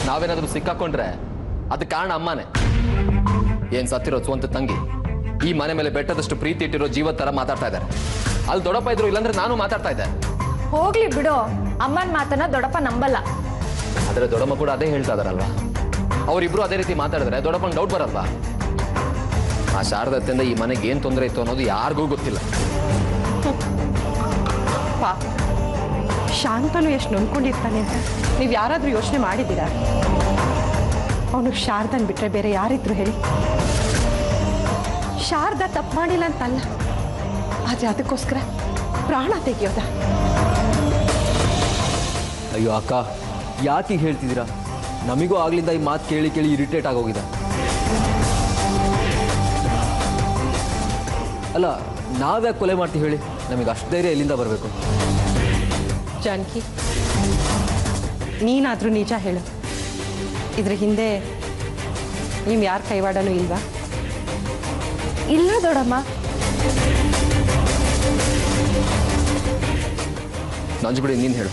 ನಾವೇನಾದ್ರೂ ಸಿಕ್ಕಾಕೊಂಡ್ರೆ ಅದಕ್ಕೆ ಕಾರಣ ಅಮ್ಮನೇ. ಏನ್ ಸತ್ತಿರೋ ಸ್ವಂತ ತಂಗಿ ಈ ಮನೆ ಮೇಲೆ ಬೆಟ್ಟದಷ್ಟು ಪ್ರೀತಿ ಇಟ್ಟಿರೋ ಜೀವ ತರ ಮಾತಾಡ್ತಾ ಇದ್ದಾರೆ. ಅಲ್ಲಿ ದೊಡ್ಡಪ್ಪ ಇದ್ರು, ಇಲ್ಲಾಂದ್ರೆ ನಾನು ಮಾತಾಡ್ತಾ ಇದ್ದೆ. ಹೋಗ್ಲಿ ಬಿಡು, ಅಮ್ಮನ ಮಾತನ್ನ ದೊಡ್ಡಪ್ಪ ನಂಬಲ್ಲ. ಆದ್ರೆ ದೊಡ್ಡಮ್ಮ ಕೂಡ ಅದೇ ಹೇಳ್ತಾ ಇದಾರಲ್ವಾ, ಅವರಿಬ್ರು ಅದೇ ರೀತಿ ಮಾತಾಡಿದ್ರೆ ದೊಡ್ಡಪ್ಪನ ಡೌಟ್ ಬರಲ್ವಾ? ಆ ಶಾರದತ್ತೆಯಿಂದ ಈ ಮನೆಗೆ ಏನ್ ತೊಂದರೆ ಇತ್ತು ಅನ್ನೋದು ಯಾರಿಗೂ ಗೊತ್ತಿಲ್ಲ. ಶಾಂತನು ಎಷ್ಟು ನೊಂದ್ಕೊಂಡಿರ್ತಾನೆ ಅಂತ ನೀವು ಯಾರಾದ್ರೂ ಯೋಚನೆ ಮಾಡಿದ್ದೀರಾ? ಅವನು ಶಾರದನ್ ಬಿಟ್ರೆ ಬೇರೆ ಯಾರಿದ್ರು ಹೇಳಿ? ಶಾರದಾ ತಪ್ಪು ಮಾಡಿಲ್ಲ ಅಂತಲ್ಲ, ಆದ್ರೆ ಅದಕ್ಕೋಸ್ಕರ ಪ್ರಾಣ ತೆಗೆಯೋದ? ಅಯ್ಯೋ ಅಕ್ಕ, ಯಾಕೆ ಹೇಳ್ತಿದ್ದೀರಾ? ನಮಗೂ ಆಗ್ಲಿಂದ ಈ ಮಾತು ಕೇಳಿ ಕೇಳಿ ಇರಿಟೇಟ್ ಆಗೋಗಿದೆ. ಅಲ್ಲ, ನಾವ್ಯಾಕೆ ಕೊಲೆ ಮಾಡ್ತೀವಿ ಹೇಳಿ? ನಮಗೆ ಅಷ್ಟು ಧೈರ್ಯ ಎಲ್ಲಿಂದ ಬರಬೇಕು? ಜಾನಕಿ, ನೀನಾದರೂ ನಿಜ ಹೇಳು, ಇದ್ರ ಹಿಂದೆ ನೀವು ಯಾರ ಕೈವಾಡನೂ ಇಲ್ವಾ? ಇಲ್ಲ ದೊಡ್ಡಮ್ಮ. ನಂಜುಬಿಡಿ, ನೀನು ಹೇಳು.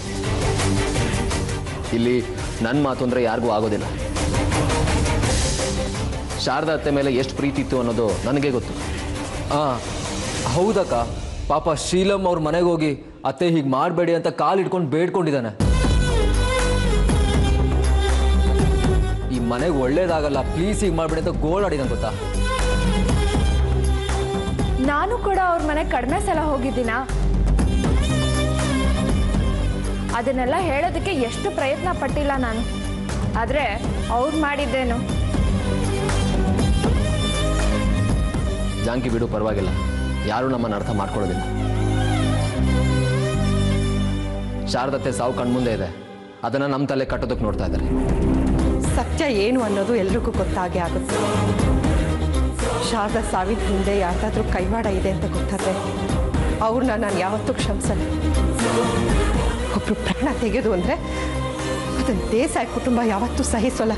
ಇಲ್ಲಿ ನನ್ನ ಮಾತು ಅಂದ್ರೆ ಯಾರಿಗೂ ಆಗೋದಿಲ್ಲ. ಶಾರದಾ ಅತ್ತೆ ಮೇಲೆ ಎಷ್ಟು ಪ್ರೀತಿ ಇತ್ತು ಅನ್ನೋದು ನನಗೆ ಗೊತ್ತು. ಹೌದಕ್ಕ, ಪಾಪ ಶೀಲಂ ಅವ್ರ ಮನೆಗೆ ಹೋಗಿ ಅತ್ತೆ ಹೀಗೆ ಮಾಡಬೇಡಿ ಅಂತ ಕಾಲಿಟ್ಕೊಂಡು ಬೇಡ್ಕೊಂಡಿದ್ದಾನೆ. ಈ ಮನೆಗೆ ಒಳ್ಳೇದಾಗಲ್ಲ, ಪ್ಲೀಸ್ ಹೀಗೆ ಮಾಡಬೇಡಿ ಅಂತ ಗೋಳಾಡಿದಾನೆ ಗೊತ್ತಾ? ನಾನು ಕೂಡ ಅವ್ರ ಮನೆಗೆ ಕಡಿಮೆ ಸಲ ಹೋಗಿದ್ದೀನ. ಅದನ್ನೆಲ್ಲ ಹೇಳೋದಕ್ಕೆ ಎಷ್ಟು ಪ್ರಯತ್ನ ಪಟ್ಟಿಲ್ಲ ನಾನು. ಆದ್ರೆ ಅವ್ರು ಮಾಡಿದ್ದೇನು? ಜಾನಕಿ ಬಿಡು, ಪರವಾಗಿಲ್ಲ. ಯಾರು ನಮ್ಮನ್ನು ಅರ್ಥ ಮಾಡ್ಕೊಳ್ಳೋದಿಲ್ಲ. ಶಾರದತ್ತೆ ಸಾವು ಕಣ್ಮುಂದೆ ಇದೆ, ಅದನ್ನ ನಮ್ಮ ತಲೆ ಕಟ್ಟೋದಕ್ಕೆ ನೋಡ್ತಾ ಇದ್ದಾರೆ. ಸತ್ಯ ಏನು ಅನ್ನೋದು ಎಲ್ರಿಗೂ ಗೊತ್ತಾಗೇ ಆಗುತ್ತೆ. ಶಾರದಾ ಸಾವಿನ ಹಿಂದೆ ಯಾರ್ದಾದ್ರೂ ಕೈವಾಡ ಇದೆ ಅಂತ ಗೊತ್ತಾದ್ರೆ ಅವ್ರನ್ನ ನಾನು ಯಾವತ್ತೂ ಕ್ಷಮಿಸಲ್ಲ. ಒಬ್ರು ಪ್ರಾಣ ತೆಗೆದು ಅಂದ್ರೆ ಅದನ್ನ ದೇಸಾಯಿ ಕುಟುಂಬ ಯಾವತ್ತೂ ಸಹಿಸಲ್ಲ.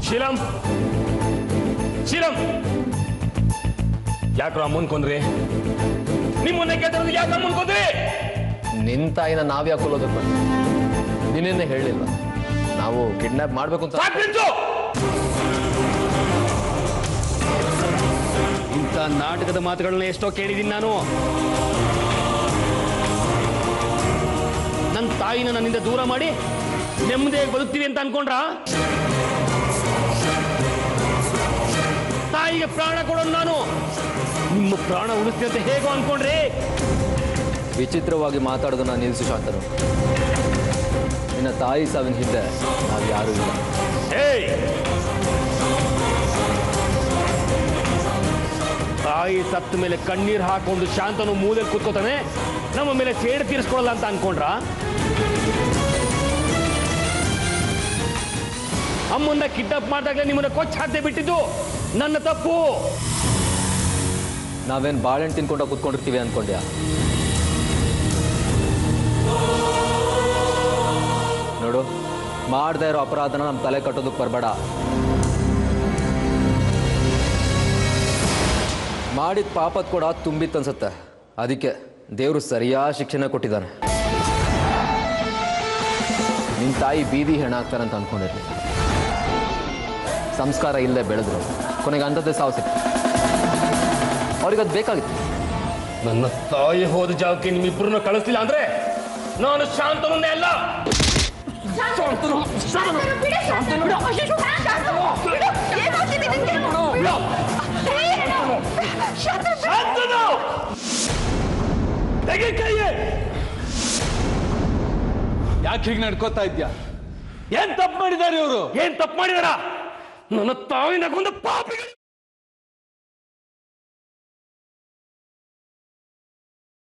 ಶೀಲಂ, ಶೀಲಂ, ಯಾಕ್ರ ಅಮ್ಮನ್ ಕೊಂದ್ರಿ? ನಿಮ್ಮನ್ನೇ ಕೇಳ್ತಾರೆ, ಯಾಕೆ ಅಮ್ಮನ್ ಕೊಂದ್ರಿ? ನಿನ್ ತಾಯಿನ ನಾವ್ಯಾಕೆ ಕೊಲ್ಲೋದಕ್ಕೆ ಬಂದ್ವಿ? ನಿನ್ನೆ ಹೇಳಿಲ್ವ ನಾವು ಕಿಡ್ನಾಪ್ ಮಾಡ್ಬೇಕು ಅಂತ? ಇಂಥ ನಾಟಕದ ಮಾತುಗಳನ್ನ ಎಷ್ಟೋ ಕೇಳಿದ್ದೀನಿ ನಾನು. ನನ್ನ ತಾಯಿನ ನನ್ನಿಂದ ದೂರ ಮಾಡಿ ನೆಮ್ಮದಿಯಾಗಿ ಬದುಕ್ತೀವಿ ಅಂತ ಅನ್ಕೊಂಡ್ರ? ತಾಯಿಗೆ ಪ್ರಾಣ ಕೊಡೋದು ನಾನು, ನಿಮ್ಮ ಪ್ರಾಣ ಉಳಿಸ್ತೀನಿ ಅಂತ ಹೇಗೋ ಅನ್ಕೊಂಡ್ರಿ? ವಿಚಿತ್ರವಾಗಿ ಮಾತಾಡೋದನ್ನ ನಿಲ್ಲಿಸು ಶಾಂತನು. ನಿನ್ನ ತಾಯಿ ಸಾವಿನ ಹಿಂದೆ ನಾವು ಯಾರೂ ಇಲ್ಲ. ತಾಯಿ ಸತ್ತ ಮೇಲೆ ಕಣ್ಣೀರು ಹಾಕೊಂಡು ಶಾಂತನು ಮೂಲೆಯಲ್ಲಿ ಕೂತ್ಕೋತಾನೆ, ನಮ್ಮ ಮೇಲೆ ಸೇಡು ತೀರಿಸ್ಕೊಳ್ಳಲ್ಲ ಅಂತ ಅನ್ಕೊಂಡ್ರ? ಅಮ್ಮನ್ನ ಕಿಡ್ನಾಪ್ ಮಾಡಿದಾಗ ನಿಮ್ಮನ್ನ ಕೊಚ್ಚ ಹಾಕದೆ ಬಿಟ್ಟಿದ್ದು ನನ್ನ ತಪ್ಪು. ನಾವೇನು ಬಾಳೆಹಣ್ಣು ತಿನ್ಕೊಂಡ ಕೂತ್ಕೊಂಡಿರ್ತೀವಿ ಅನ್ಕೊಂಡ್ಯಾ? ನೋಡು, ಮಾಡದೇ ಇರೋ ಅಪರಾಧನ ನಮ್ಮ ತಲೆ ಕಟ್ಟೋದಕ್ಕೆ ಬರಬೇಡ. ಮಾಡಿದ ಪಾಪದ ಕೂಡ ತುಂಬಿತ್ತನ್ಸುತ್ತೆ, ಅದಕ್ಕೆ ದೇವರು ಸರಿಯಾದ ಶಿಕ್ಷಣ ಕೊಟ್ಟಿದ್ದಾನೆ. ನಿನ್ನ ತಾಯಿ ಬೀದಿ ಹೆಣ್ಣಾಗ್ತಾರಂತ ಅನ್ಕೊಂಡಿರ್ಲಿ. ಸಂಸ್ಕಾರ ಇಲ್ಲದೆ ಬೆಳೆದ್ರು, ಕೊನೆಗೆ ಅಂಥದ್ದೇ ಸಾವು ಸಿಕ್ತು. ಅವ್ರಿಗದು ಬೇಕಾಗಿತ್ತು. ನನ್ನ ತಾಯಿ ಹೋದ ಜಾಗಕ್ಕೆ ನಿಮ್ಮಿಬ್ಬರನ್ನ ಕಳಿಸ್ಲಿಲ್ಲ ಅಂದ್ರೆ ನಾನು ಶಾಂತನನ್ನೇ ಅಲ್ಲ. ಯಾಕೆ ಹೀಗೆ ನಡ್ಕೋತಾ ಇದ್ಯಾ? ಏನ್ ತಪ್ಪು ಮಾಡಿದಾರೆ ಇವರು? ಏನ್ ತಪ್ಪು ಮಾಡಿದಾರ? ನನ್ನ ತಾಯಿನ ಕೊಂದ ಪಾಪಿಗಳು.